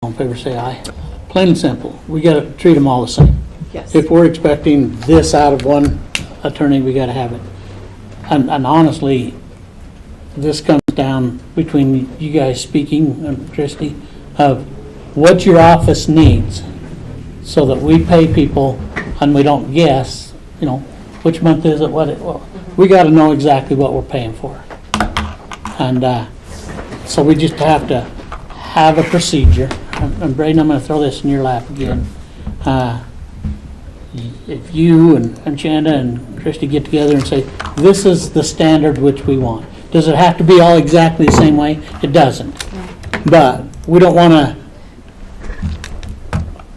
All in favor say aye. Plain and simple. We got to treat them all the same. Yes. If we're expecting this out of one attorney, we got to have it. And honestly, this comes down between you guys speaking, and Christie, of what your office needs so that we pay people and we don't guess, which month is it, well, we got to know exactly what we're paying for. And so we just have to have a procedure. And Braden, I'm going to throw this in your lap again. If you and Chanda and Christy get together and say, this is the standard which we want. Does it have to be all exactly the same way? It doesn't. But we don't want to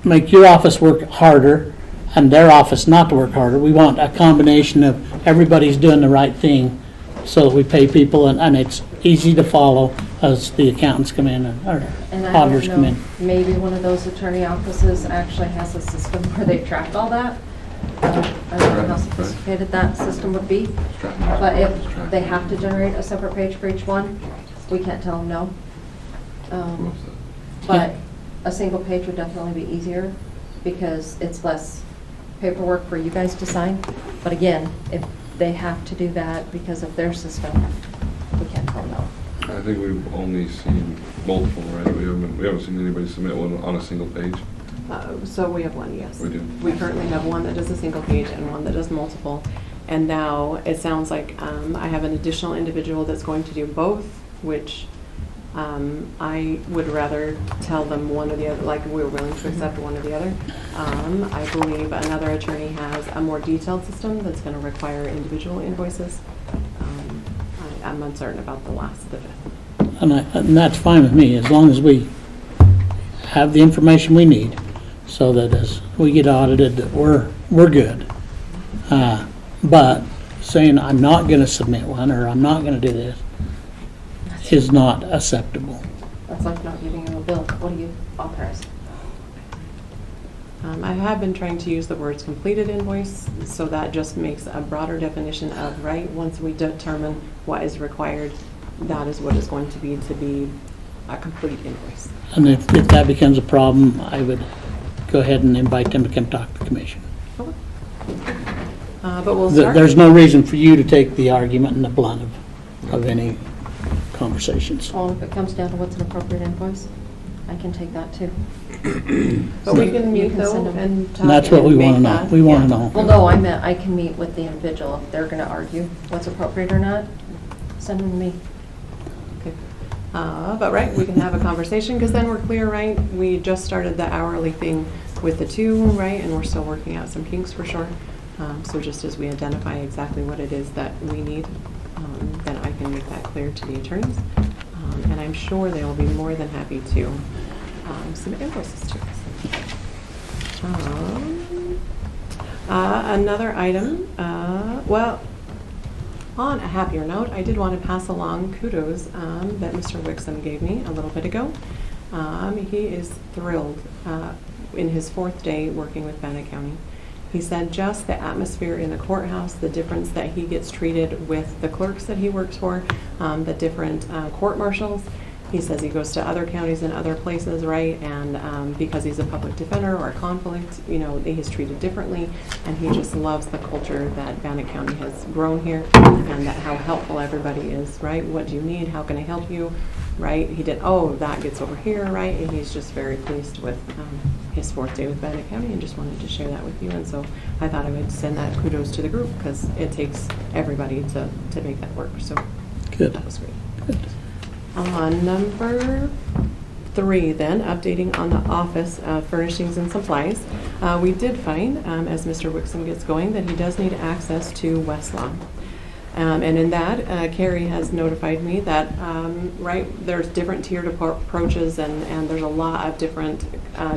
make your office work harder and their office not to work harder. We want a combination of everybody's doing the right thing so that we pay people and it's easy to follow as the accountants come in or auditors come in. Maybe one of those attorney offices actually has a system where they track all that. I don't know how sophisticated that system would be, but if they have to generate a separate page for each one, we can't tell them no. But a single page would definitely be easier because it's less paperwork for you guys to sign. But again, if they have to do that because of their system, we can't tell them no. I think we've only seen multiple, right? We haven't seen anybody submit one on a single page. So we have one, yes. We do. We currently have one that does a single page and one that does multiple. And now it sounds like I have an additional individual that's going to do both, which I would rather tell them one or the other, like we're willing to accept one or the other. I believe another attorney has a more detailed system that's going to require individual invoices. I'm uncertain about the last of it. And that's fine with me, as long as we have the information we need, so that as we get audited, that we're good. But saying I'm not going to submit one or I'm not going to do this is not acceptable. That's like not giving you a bill. What do you authorize? I have been trying to use the words completed invoice, so that just makes a broader definition of, right, once we determine what is required, that is what is going to be a complete invoice. And if that becomes a problem, I would go ahead and invite them to come talk to the commission. Okay. But we'll start. There's no reason for you to take the argument and the blunt of any conversations. Well, if it comes down to what's an appropriate invoice, I can take that too. But we can meet can though send them. and talk. And that's what we want to know. We want to know. Well, no, I meant I can meet with the individual. If they're going to argue what's appropriate or not, send them to me. Okay. But right, we can have a conversation because then we're clear, right? We just started the hourly thing with the two, right? And we're still working out some kinks for sure. So just as we identify exactly what it is that we need, then I can make that clear to the attorneys. And I'm sure they will be more than happy to submit invoices to us. Another item, well, on a happier note, I did want to pass along kudos that Mr. Wixom gave me a little bit ago. He is thrilled in his 4th day working with Bannock County. He said just the atmosphere in the courthouse, the difference that he gets treated with the clerks that he works for, the different court marshals. He says he goes to other counties and other places, right? And because he's a public defender or a conflict, he's treated differently. And he just loves the culture that Bannock County has grown here and that how helpful everybody is, right? What do you need? How can I help you? Right? He did, that gets over here, right? And he's just very pleased with his 4th day with Bannock County and just wanted to share that with you. And so I thought I would send that kudos to the group because it takes everybody to make that work. So Good. That was great. Good. Number 3 then, updating on the office furnishings and supplies. We did find, as Mr. Wixom gets going, that he does need access to Westlaw. And in that, Carrie has notified me that, there's different tiered approaches and there's a lot of different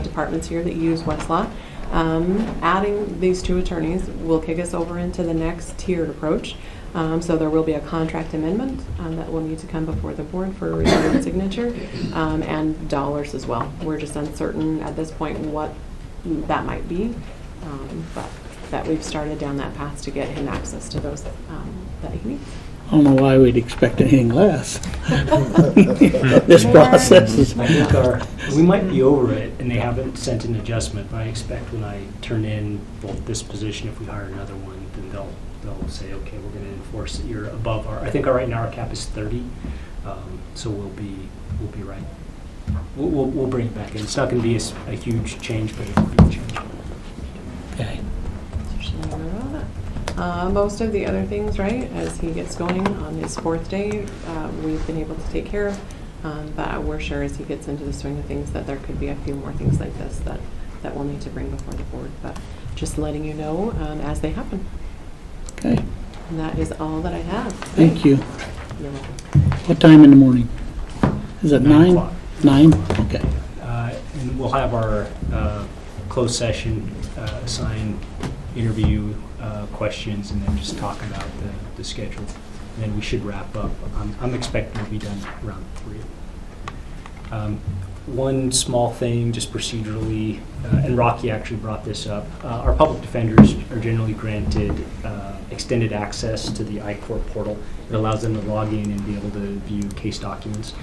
departments here that use Westlaw. Adding these 2 attorneys will kick us over into the next tiered approach. So there will be a contract amendment that will need to come before the board for a review and signature, and dollars as well. We're just uncertain at this point what that might be, but that we've started down that path to get him access to those that he needs. I don't know why we'd expect anything less. This process is, I think we might be over it, and they haven't sent an adjustment, but I expect when I turn in this position, if we hire another one, then they'll say, okay, we're gonna enforce that you're above I think right now our cap is 30, so we'll be right. We'll bring it back in. It's not gonna be a huge change, but it will be a change. okay. Most of the other things, right, as he gets going on his 4th day, we've been able to take care of. But we're sure as he gets into the swing of things that there could be a few more things like this that we'll need to bring before the board. But just letting you know as they happen. Okay, And that is all that I have. thank you. You're welcome. What time in the morning? Is it 9? o'clock. 9? Okay. And we'll have our closed session, assign interview questions, and then just talk about the schedule. And then we should wrap up. I'm expecting to be done around 3. One small thing, just procedurally, and Rocky actually brought this up, our public defenders are generally granted extended access to the I-Court portal. It allows them to log in and be able to view case documents.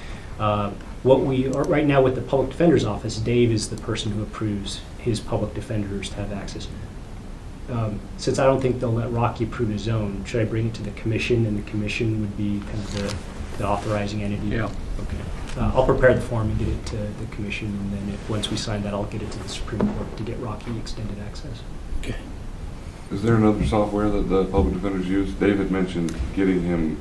What we are right now with the public defender's office, Dave is the person who approves his public defenders to have access. Since I don't think they'll let Rocky approve his own, should I bring it to the commission, and the commission would be kind of the authorizing entity? Yeah. Okay. I'll prepare the form and get it to the commission, and then once we sign that, I'll get it to the Supreme Court to get Rocky extended access. Okay. Is there another software that the public defenders use? David mentioned getting him.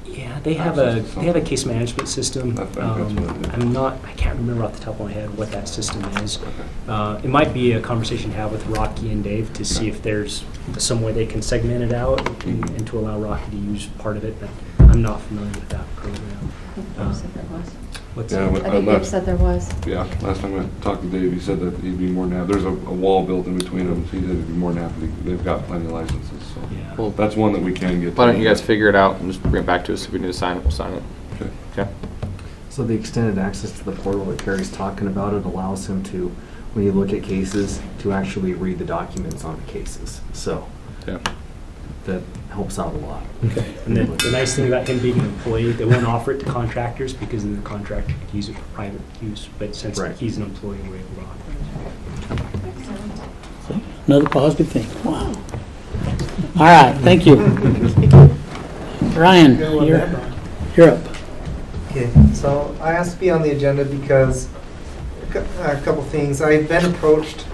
Yeah, they have Access to a case management system. I think that's what it is. I can't remember off the top of my head what that system is. Okay. It might be a conversation to have with Rocky and Dave to see if there's some way they can segment it out and to allow Rocky to use part of it, but I'm not familiar with that program. I think Dave said there was. What's Yeah, that? I think Dave said there was. Yeah, last time I talked to Dave, he said that he'd be more than happy. There's a wall built in between them, so he said he'd be more than happy. They've got plenty of licenses, so. Yeah. Well, That's one that we can get. why don't you guys figure it out and just bring it back to us? If we need to sign it, we'll sign it. Okay. Okay? So the extended access to the portal that Carrie's talking about, it allows him to, when you look at cases, to actually read the documents on the cases. So Yeah. that helps out a lot. Okay. And then the nice thing about him being an employee, they won't offer it to contractors because then the contractor could use it for private use. But since Right. he's an employee, we're able to offer it. So, another positive thing. Wow. All right, thank you. Ryan, you're up. Okay, so I asked to be on the agenda because a couple things. I've been approached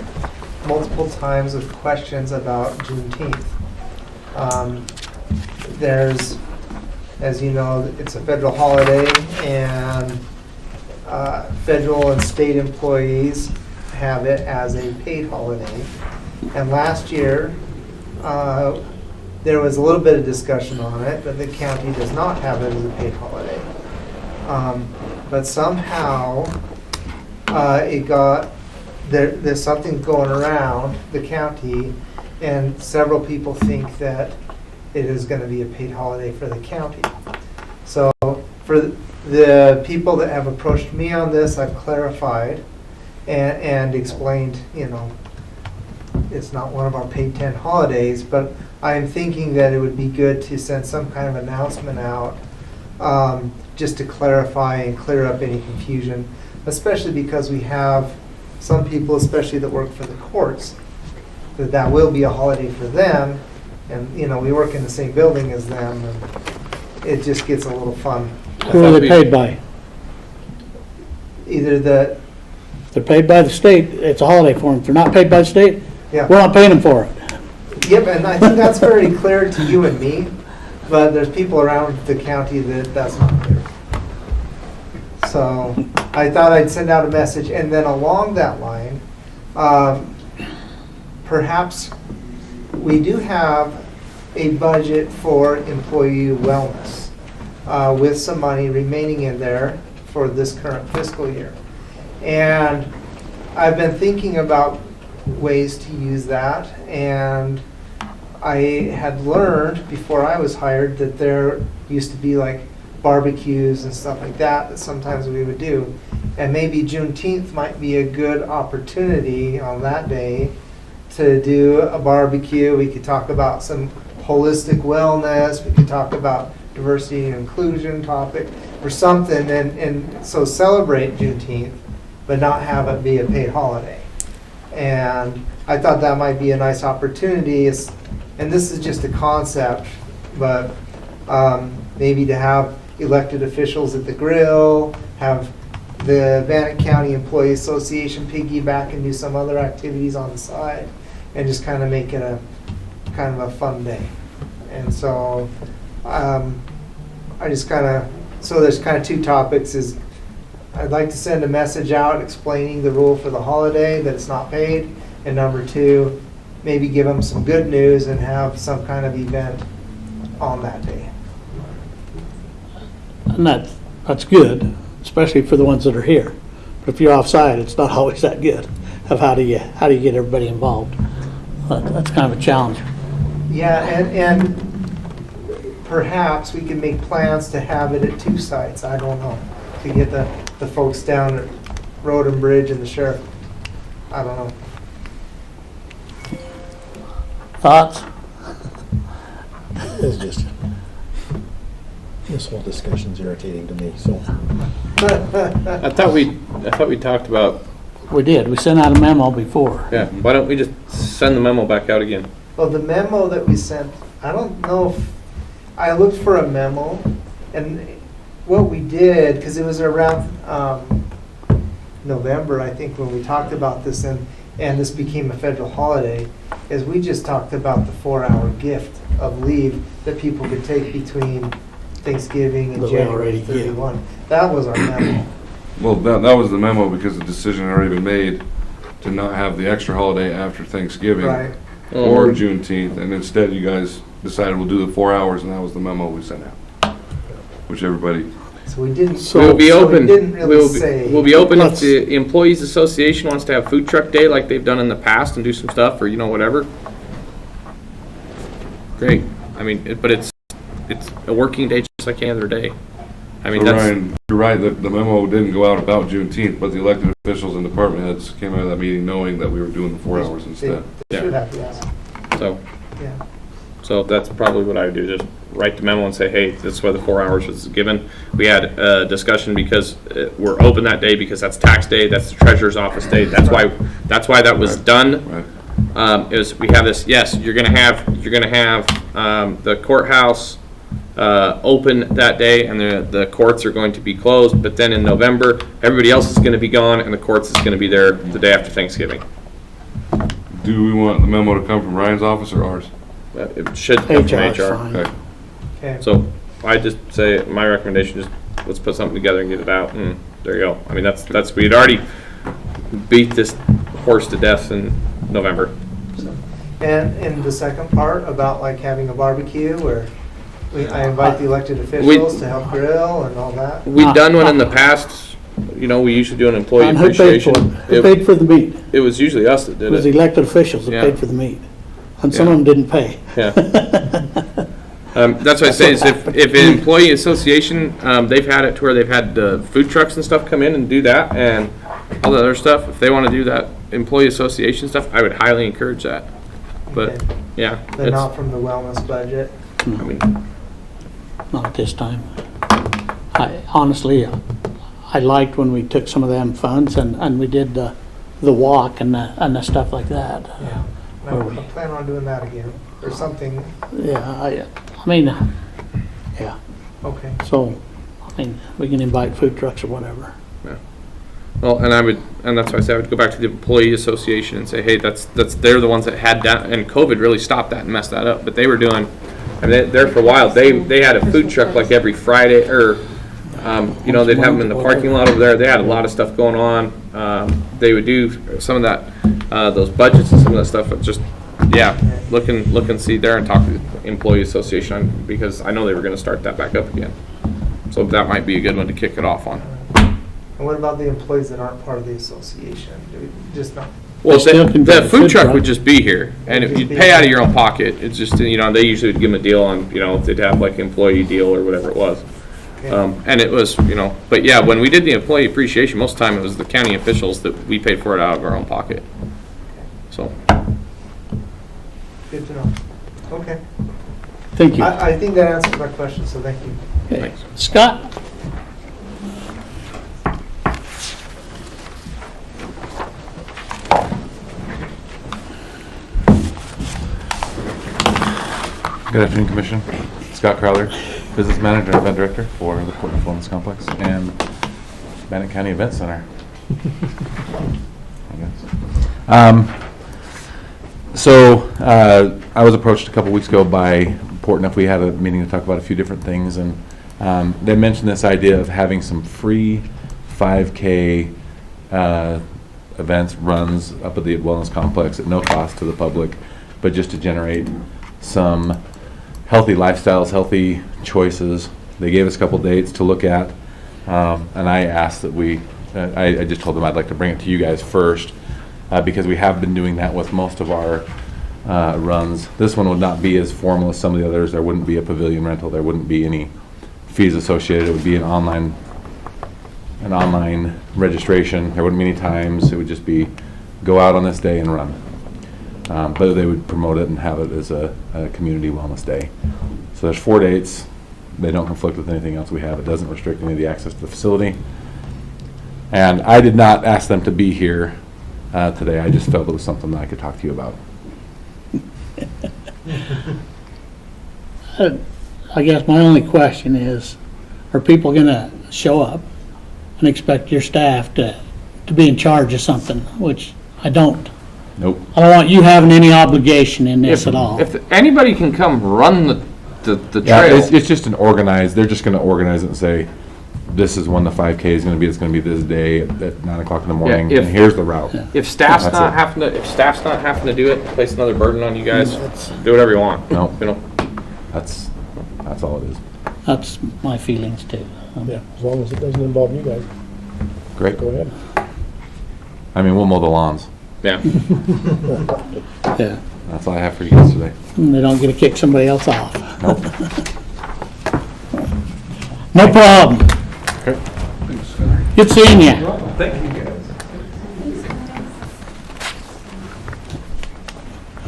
multiple times with questions about Juneteenth. There's, as you know, it's a federal holiday, and federal and state employees have it as a paid holiday. And last year, there was a little bit of discussion on it, but the county does not have it as a paid holiday. But somehow, there's something going around the county, and several people think that it is going to be a paid holiday for the county. So for the people that have approached me on this, I've clarified and explained, it's not one of our paid 10 holidays, but I'm thinking that it would be good to send some kind of announcement out just to clarify and clear up any confusion, especially because we have some people, especially that work for the courts, that will be a holiday for them, and we work in the same building as them, and it just gets a little fun. Who are they paid by? Either the, If they're paid by the state, it's a holiday for them. If they're not paid by the state, yeah. we're not paying them for it. Yep, and I think that's very clear to you and me, but there's people around the county that's not clear. So I thought I'd send out a message, and then along that line, perhaps we do have a budget for employee wellness with some money remaining in there for this current fiscal year. And I've been thinking about ways to use that, and I had learned before I was hired that there used to be like barbecues and stuff like that sometimes we would do. And maybe Juneteenth might be a good opportunity on that day to do a barbecue. We could talk about some holistic wellness. We could talk about diversity and inclusion topic or something, and so celebrate Juneteenth, but not have it be a paid holiday. And I thought that might be a nice opportunity, and this is just a concept, but maybe to have elected officials at the grill, have the Bannock County Employee Association piggyback and do some other activities on the side, and just kind of make it a kind of a fun day. And so I just kind of, so there's kind of two topics. Is I'd like to send a message out explaining the rule for the holiday, that it's not paid, and number two, maybe give them some good news and have some kind of event on that day. And that's good, especially for the ones that are here. But if you're offside, it's not always that good of how do you get everybody involved. That's kind of a challenge. Yeah, and perhaps we can make plans to have it at two sites. I don't know, to get the folks down at Road and Bridge and the sheriff. I don't know. Thoughts? It's just, this whole discussion's irritating to me, so. I thought we talked about, We did. We sent out a memo before. yeah, why don't we just send the memo back out again? Well, the memo that we sent, I don't know if, I looked for a memo, and what we did, because it was around November, I think, when we talked about this, and this became a federal holiday, is we just talked about the 4-hour gift of leave that people could take between Thanksgiving and That we January already give. 31. That was our memo. Well, that was the memo because the decision had already been made to not have the extra holiday after Thanksgiving Right. or Juneteenth, and instead you guys decided we'll do the 4 hours, and that was the memo we sent out, which everybody. So we didn't. We'll be so open. We didn't really say. We'll be open if Let's- the Employees Association wants to have food truck day like they've done in the past and do some stuff, or whatever. Great. I mean, but it's a working day just like any other day. I mean, So that's Ryan, you're right, that the memo didn't go out about Juneteenth, but the elected officials and department heads came out of that meeting knowing that we were doing the 4 hours They instead. should have, yes. so. Yeah. So that's probably what I would do, just write the memo and say, hey, this is why the 4 hours was given. We had a discussion because we're open that day because that's tax day, that's the treasurer's office day. That's why that was done. Right. Is we have this, yes, you're gonna have the courthouse open that day and the courts are going to be closed, but then in November, everybody else is gonna be gone and the courts is gonna be there the day after Thanksgiving. Do we want the memo to come from Ryan's office or ours? It should come from HR 's HR. fine. Okay. Okay. So I just say, my recommendation is let's put something together and get it out, and there you go. I mean, that's we'd already beat this horse to death in November. And the second part about like having a barbecue where I invite the elected officials to help grill and all that. We've done one in the past, we usually do an employee And who paid for appreciation. it? Who paid for the meat? It was usually us that It did was it. elected officials that Yeah. paid for the meat. And some Yeah. of them didn't pay. Yeah. That's what I say is if an employee association, they've had it to where they've had food trucks and stuff come in and do that and all the other stuff. If they want to do that employee association stuff, I would highly encourage that. But Okay. yeah, But not from the wellness budget. I mean, Not at this time. Honestly, I liked when we took some of them funds and we did the walk and the stuff like that. Yeah. Where I we- plan on doing that again or something. Yeah, I mean, yeah, Okay. so, I mean, we can invite food trucks or whatever. well, and that's why I say I would go back to the employee association and say, hey, they're the ones that had that, and COVID really stopped that and messed that up. But they were doing, and there for a while, they had a food truck like every Friday, or they'd have them in the parking lot over there. They had a lot of stuff going on. They would do some of that, those budgets and some of that stuff. But just look and see there and talk to the employee association because I know they were going to start that back up again. So that might be a good one to kick it off on. And what about the employees that aren't part of the association? Do we just not? Well, They still can the get a food food truck truck. would just be here, and if you'd pay out of your own pocket, it's just, they usually would give them a deal on, if they'd have like an employee deal or whatever it was. Okay. And it was, but yeah, when we did the employee appreciation, most of the time it was the county officials that we paid for it out of our own pocket. So, Good to know. Okay. Thank you. I think that answers my question, so thank you. Okay. Scott? Good afternoon, Commission. Scott Crowther, Business Manager and Event Director for the Port Performance Complex and Bannock County Event Center. I was approached a couple weeks ago by Portneuf. We had a meeting to talk about a few different things, and they mentioned this idea of having some free 5K events, runs up at the Wellness Complex at no cost to the public, but just to generate some healthy lifestyles, healthy choices. They gave us a couple dates to look at, and I asked that I just told them I'd like to bring it to you guys first, because we have been doing that with most of our runs. This one would not be as formal as some of the others. There wouldn't be a pavilion rental. There wouldn't be any fees associated. It would be an online registration. There wouldn't be any times. It would just be go out on this day and run. But they would promote it and have it as a community wellness day. So there's 4 dates. They don't conflict with anything else we have. It doesn't restrict any of the access to the facility. And I did not ask them to be here today. I just felt it was something that I could talk to you about. I guess my only question is, are people going to show up and expect your staff to be in charge of something, which I don't. Nope. I don't want you having any obligation in this at all. If anybody can come run the Yeah, trail. it's just an organized, they're just going to organize it and say, this is when the 5K is going to be. It's going to be this day at 9 o'clock in the morning, if- and here's the route. If staff's That's not it. having to do it, place another burden on you guys. Do whatever you want. No. You know. That's all it is. That's my feelings too. Yeah, as long as it doesn't involve you guys, Great. go ahead. I mean, we'll mow the lawns. Yeah. Yeah. That's all I have for you guys today. And they don't get to kick somebody else off. Nope. No problem. Okay. Good seeing you. Thank you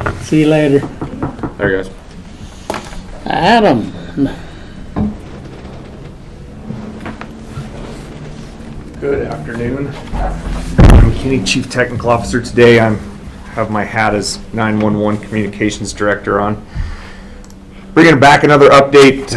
guys. See you later. There you guys. Adam. Good afternoon. I'm Kenny, Chief Technical Officer. Today I have my hat as 911 Communications Director on. Bringing back another update.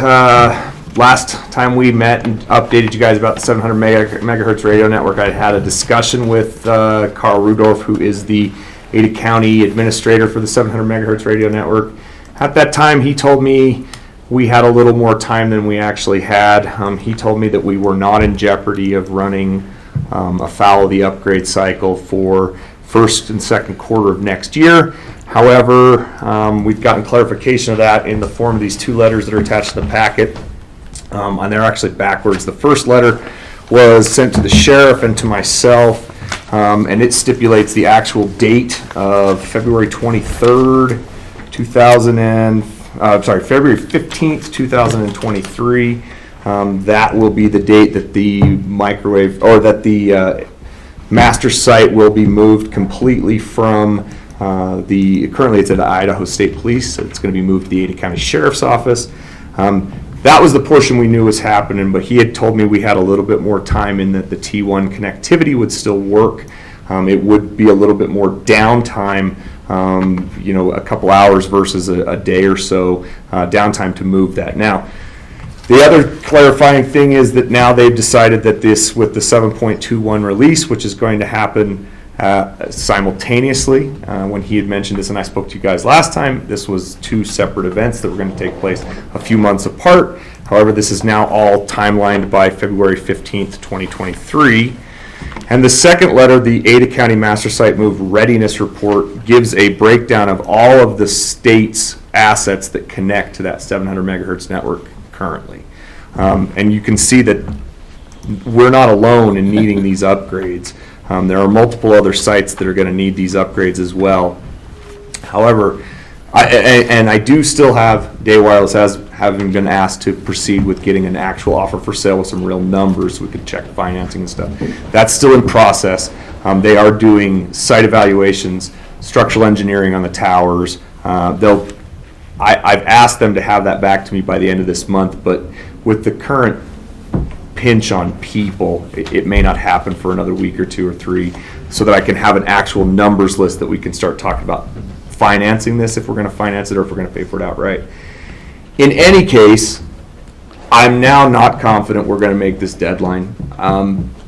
Last time we met and updated you guys about the 700 megahertz radio network, I had a discussion with Carl Rudolph, who is the Ada County Administrator for the 700 megahertz radio network. At that time, he told me we had a little more time than we actually had. He told me that we were not in jeopardy of running afoul of the upgrade cycle for first and second quarter of next year. However, we've gotten clarification of that in the form of these 2 letters that are attached to the packet. And they're actually backwards. The first letter was sent to the sheriff and to myself, and it stipulates the actual date of February 23rd, February 15th, 2023. That will be the date that the master site will be moved completely from currently it's at the Idaho State Police. It's going to be moved to the Ada County Sheriff's Office. That was the portion we knew was happening, but he had told me we had a little bit more time in that the T1 connectivity would still work. It would be a little bit more downtime, a couple hours versus a day or so downtime to move that. Now, the other clarifying thing is that now they've decided that this, with the 7.21 release, which is going to happen simultaneously. When he had mentioned this and I spoke to you guys last time, this was 2 separate events that were going to take place a few months apart. However, this is now all timelined by February 15th, 2023. And the second letter, the Ada County Master Site Move Readiness Report, gives a breakdown of all of the state's assets that connect to that 700 megahertz network currently. And you can see that we're not alone in needing these upgrades. There are multiple other sites that are going to need these upgrades as well. However, I do still have Day Wireless having been asked to proceed with getting an actual offer for sale with some real numbers so we could check financing and stuff. That's still in process. They are doing site evaluations, structural engineering on the towers. I I've asked them to have that back to me by the end of this month, but with the current pinch on people, it may not happen for another week or 2 or 3, so that I can have an actual numbers list that we can start talking about financing this, if we're going to finance it or if we're going to pay for it outright. In any case, I'm now not confident we're going to make this deadline.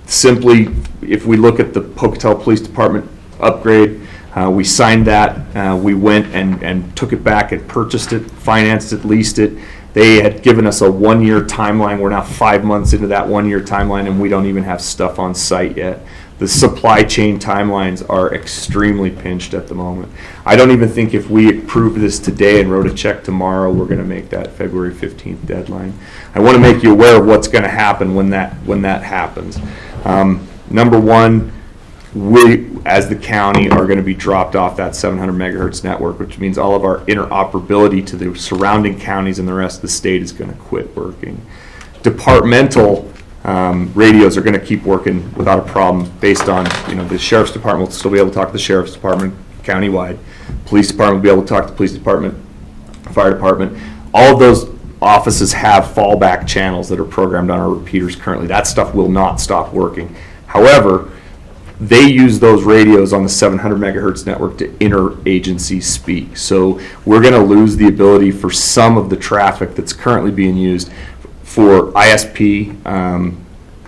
Simply, if we look at the Pocatello Police Department upgrade, we signed that, we went and took it back and purchased it, financed it, leased it. They had given us a 1-year timeline. We're now 5 months into that 1-year timeline, and we don't even have stuff on site yet. The supply chain timelines are extremely pinched at the moment. I don't even think if we approved this today and wrote a check tomorrow, we're going to make that February 15th deadline. I want to make you aware of what's going to happen when that happens. Number one, we, as the county, are going to be dropped off that 700 megahertz network, which means all of our interoperability to the surrounding counties and the rest of the state is going to quit working. Departmental radios are going to keep working without a problem, based on, the sheriff's department will still be able to talk to the sheriff's department countywide. Police department will be able to talk to the police department, fire department. All of those offices have fallback channels that are programmed on our repeaters currently. That stuff will not stop working. However, they use those radios on the 700 megahertz network to interagency speak. So we're going to lose the ability for some of the traffic that's currently being used for ISP,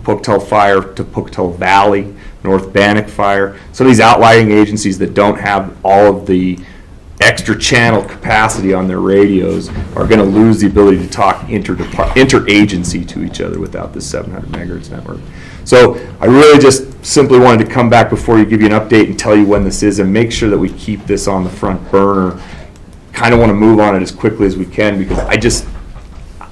Pocatello Fire to Pocatello Valley, North Bannock Fire. Some of these outlying agencies that don't have all of the extra channel capacity on their radios are going to lose the ability to talk interagency to each other without this 700 megahertz network. So I really just simply wanted to come back before you, give you an update and tell you when this is, and make sure that we keep this on the front burner. Kind of want to move on it as quickly as we can, because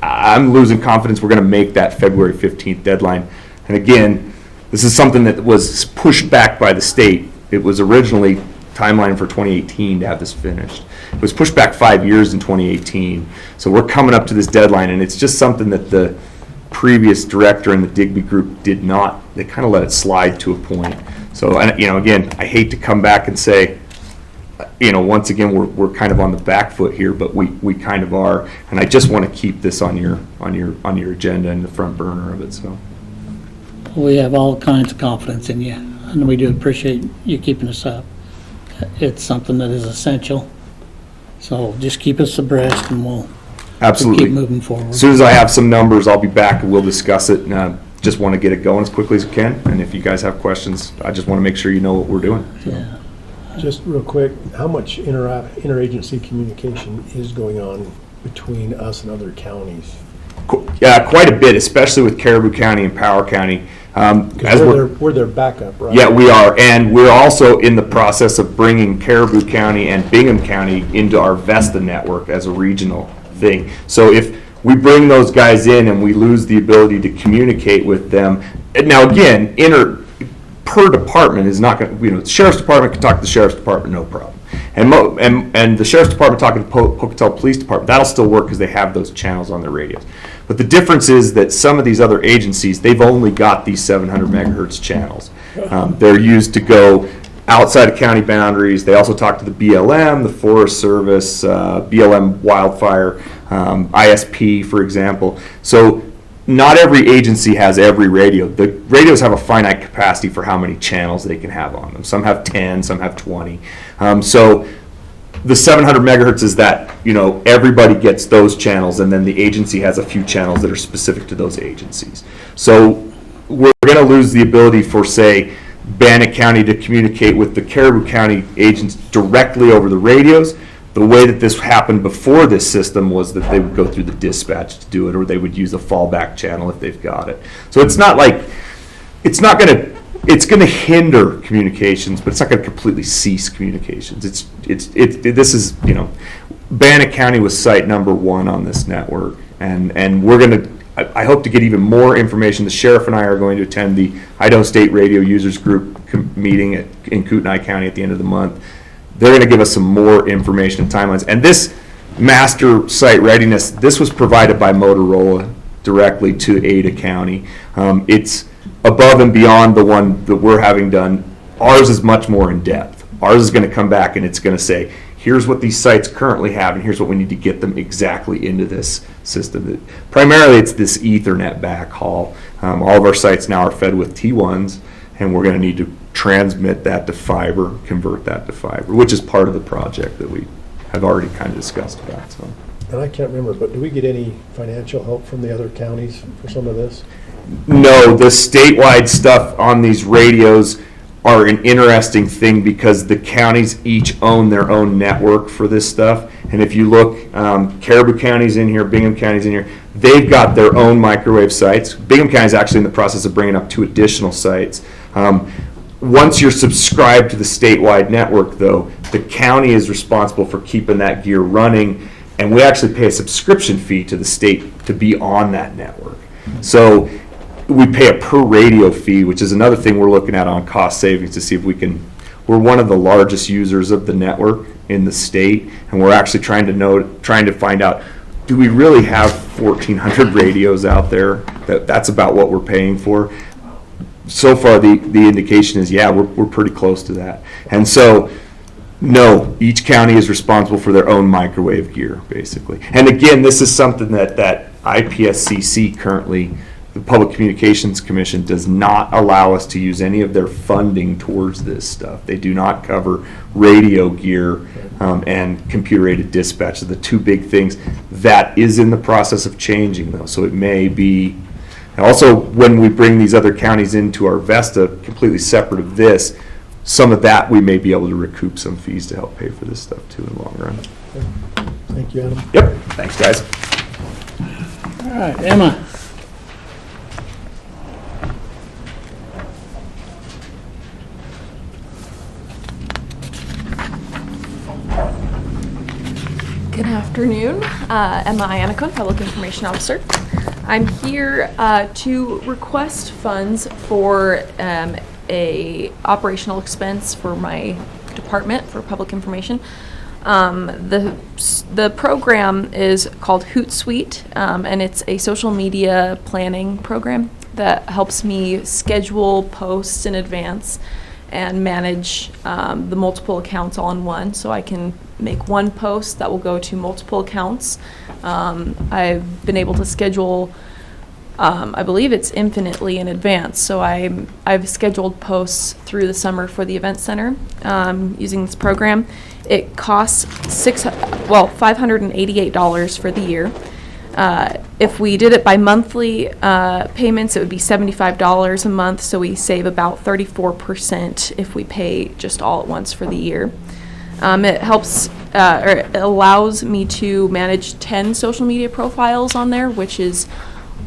I'm losing confidence we're going to make that February 15th deadline. And again, this is something that was pushed back by the state. It was originally timeline for 2018 to have this finished. It was pushed back 5 years in 2018. So we're coming up to this deadline, and it's just something that the previous director in the Digby group did not, they kind of let it slide to a point. So, and again, I hate to come back and say, once again, we're kind of on the back foot here, but we kind of are, and I just want to keep this on your agenda and the front burner of it. So We have all kinds of confidence in you, and we do appreciate you keeping us up. It's something that is essential, so just keep us abreast, and we'll absolutely keep moving forward. As soon as I have some numbers, I'll be back and we'll discuss it. And just want to get it going as quickly as we can. And if you guys have questions, I just want to make sure you know what we're doing. Yeah. Just real quick, how much interagency communication is going on between us and other counties? Yeah, quite a bit, especially with Caribou County and Power County. Because we're their backup, right? Yeah, we are, and we're also in the process of bringing Caribou County and Bingham County into our Vesta network as a regional thing. So if we bring those guys in and we lose the ability to communicate with them, and now again, per department is not going to, the sheriff's department can talk to the sheriff's department, no problem. And the sheriff's department talking to Pocatello Police Department, that'll still work because they have those channels on their radios. But the difference is that some of these other agencies, they've only got these 700 megahertz channels. They're used to go outside of county boundaries. They also talk to the BLM, the Forest Service, BLM Wildfire, ISP, for example. So not every agency has every radio. The radios have a finite capacity for how many channels they can have on them. Some have 10, some have 20. So the 700 megahertz is that, everybody gets those channels, and then the agency has a few channels that are specific to those agencies. So we're going to lose the ability for, say, Bannock County to communicate with the Caribou County agents directly over the radios. The way that this happened before this system was that they would go through the dispatch to do it, or they would use a fallback channel if they've got it. So it's going to hinder communications, but it's not going to completely cease communications. This is, Bannock County was site number 1 on this network, and we're going to, I hope to get even more information. The sheriff and I are going to attend the Idaho State Radio Users Group meeting in Kootenai County at the end of the month. They're going to give us some more information and timelines. And this master site readiness, this was provided by Motorola directly to Ada County. It's above and beyond the one that we're having done. Ours is much more in depth. Ours is going to come back and it's going to say, here's what these sites currently have, and here's what we need to get them exactly into this system. Primarily, it's this Ethernet backhaul. All of our sites now are fed with T1s, and we're going to need to transmit that to fiber, convert that to fiber, which is part of the project that we have already kind of discussed about. So. And I can't remember, but do we get any financial help from the other counties for some of this? No, the statewide stuff on these radios are an interesting thing because the counties each own their own network for this stuff. And if you look, Caribou County's in here, Bingham County's in here, they've got their own microwave sites. Bingham County's actually in the process of bringing up 2 additional sites. Once you're subscribed to the statewide network, though, the county is responsible for keeping that gear running, and we actually pay a subscription fee to the state to be on that network. So we pay a per radio fee, which is another thing we're looking at on cost savings to see if we can. We're one of the largest users of the network in the state, and we're actually trying to find out, do we really have 1,400 radios out there? That's about what we're paying for. So far, the indication is, yeah, we're pretty close to that. And so, no, each county is responsible for their own microwave gear, basically. And again, this is something that IPSCC currently, the Public Communications Commission, does not allow us to use any of their funding towards this stuff. They do not cover radio gear and computer-aided dispatch, the 2 big things. That is in the process of changing, though, so it may be. And also, when we bring these other counties into our Vesta, completely separate of this, some of that we may be able to recoup some fees to help pay for this stuff too in the long run. Thank you, Adam. Yep. Thanks, guys. All right, Emma. Good afternoon. Emma Iannacone, Public Information Officer. I'm here to request funds for a operational expense for my department for public information. The program is called Hootsuite, and it's a social media planning program that helps me schedule posts in advance and manage the multiple accounts all in one, so I can make one post that will go to multiple accounts. I've been able to schedule, I believe it's infinitely in advance, so I've scheduled posts through the summer for the event center using this program. It costs $588 for the year. If we did it by monthly payments, it would be $75 a month, so we save about 34% if we pay just all at once for the year. It helps, or it allows me to manage 10 social media profiles on there, which is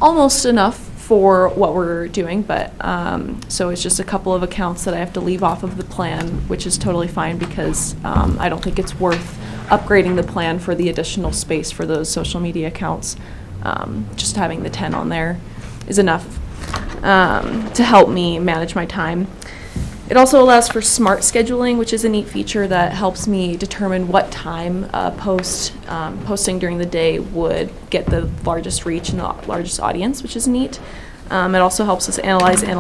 almost enough for what we're doing, but so it's just a couple of accounts that I have to leave off of the plan, which is totally fine because I don't think it's worth upgrading the plan for the additional space for those social media accounts. Just having the 10 on there is enough to help me manage my time. It also allows for smart scheduling, which is a neat feature that helps me determine what time posting during the day would get the largest reach and the largest audience, which is neat. It also helps us analyze it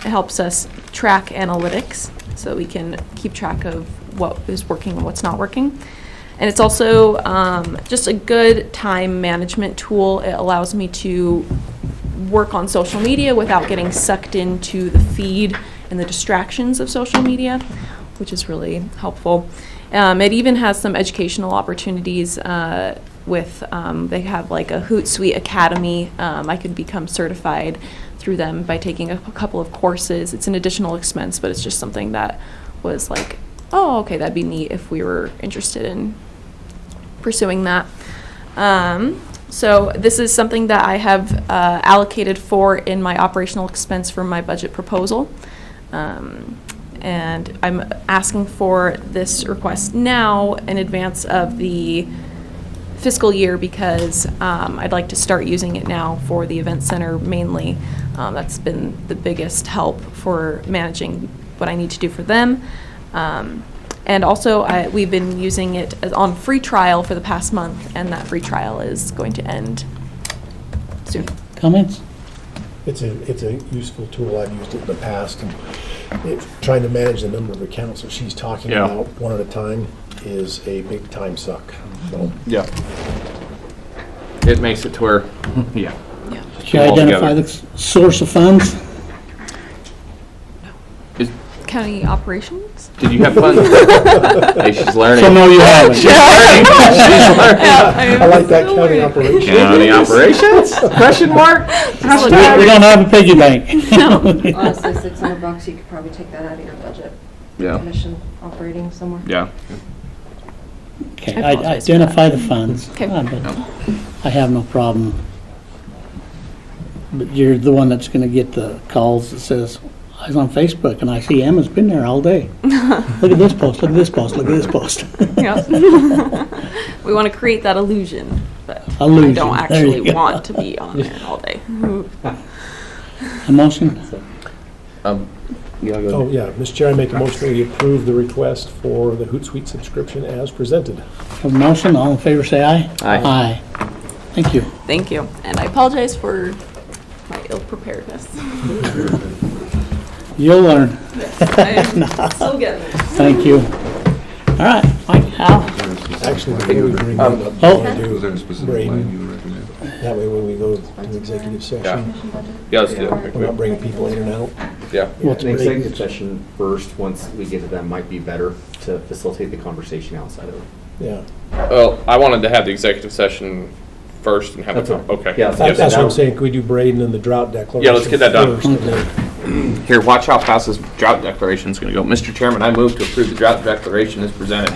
helps us track analytics, so we can keep track of what is working and what's not working. And it's also just a good time management tool. It allows me to work on social media without getting sucked into the feed and the distractions of social media, which is really helpful. It even has some educational opportunities with, they have like a Hootsuite Academy. I could become certified through them by taking a couple of courses. It's an additional expense, but it's just something that was like, oh, okay, that'd be neat if we were interested in pursuing that. So this is something that I have allocated for in my operational expense for my budget proposal. And I'm asking for this request now in advance of the fiscal year because I'd like to start using it now for the event center mainly. That's been the biggest help for managing what I need to do for them. And also we've been using it on free trial for the past month, and that free trial is going to end soon. Comments? It's a useful tool. I've used it in the past, and trying to manage the number of accounts that she's talking Yeah. about one at a time is a big time suck. So, Yeah. It makes it to where, yeah. Did you identify the source of funds? County operations? Did you have fun? Hey, she's learning. So no, you haven't. She's learning. She's learning. I like that county operation. County operations? Question mark? We don't have a piggy bank. Honestly, $600, you could probably take that out of your budget. Yeah. Commission operating somewhere. Yeah. Okay, I apologize for identify the funds. Okay. But I have no problem. But you're the one that's gonna get the calls that says, I was on Facebook and I see Emma's been there all day. Look at this post, look at this post, look at this post. Yeah. We want to create that illusion, but Illusion. I don't There you actually go. want to be on there all day. A motion? Yeah, go Oh, yeah, Mr. Chair, I make a motion that we approve the request for the Hootsuite subscription as presented. Have a motion, all in favor say aye. Aye. Aye. Thank you. Thank you, and I apologize for my ill-preparedness. You'll learn. I'm still getting there. Thank you. All right, Mike, Al? Actually, before we bring that up, Oh. I Was there a do, specific Braden. line you would recommend? that way when we go to executive session, Yeah, let's do we're not it. bringing people in and out. Yeah. What's An Braden? executive session first, once we get to that, might be better to facilitate the conversation outside of it. Yeah. Well, I wanted to have the executive session first and have That's it, all. okay. Yeah, That's what I'm saying, can we do Braden and the drought declaration? Yeah, let's get that done. first, and then- Here, watch how fast this drought declaration is going to go. Mr. Chairman, I move to approve the drought declaration as presented.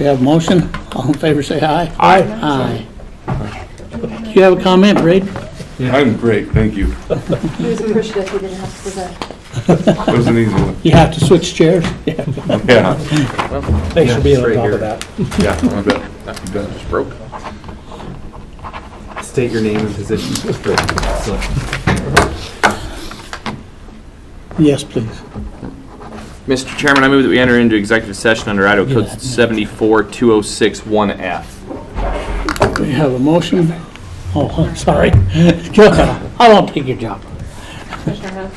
We have a motion, all in favor say aye. Aye. Aye. Do you have a comment, Braden? I'm great, thank you. He was appreciative he didn't have to present. That was an easy one. You have to switch chairs? Yeah. Yeah. Thanks for being on Right top here. of that. Yeah, I bet. That just broke. State your name and position. So, Yes, please. Mr. Chairman, I move that we enter into executive session under Idaho Yeah, Code that- 74206-1F. We have a motion. Oh, I'm sorry. Go ahead. I won't take your job. Commissioner Hess?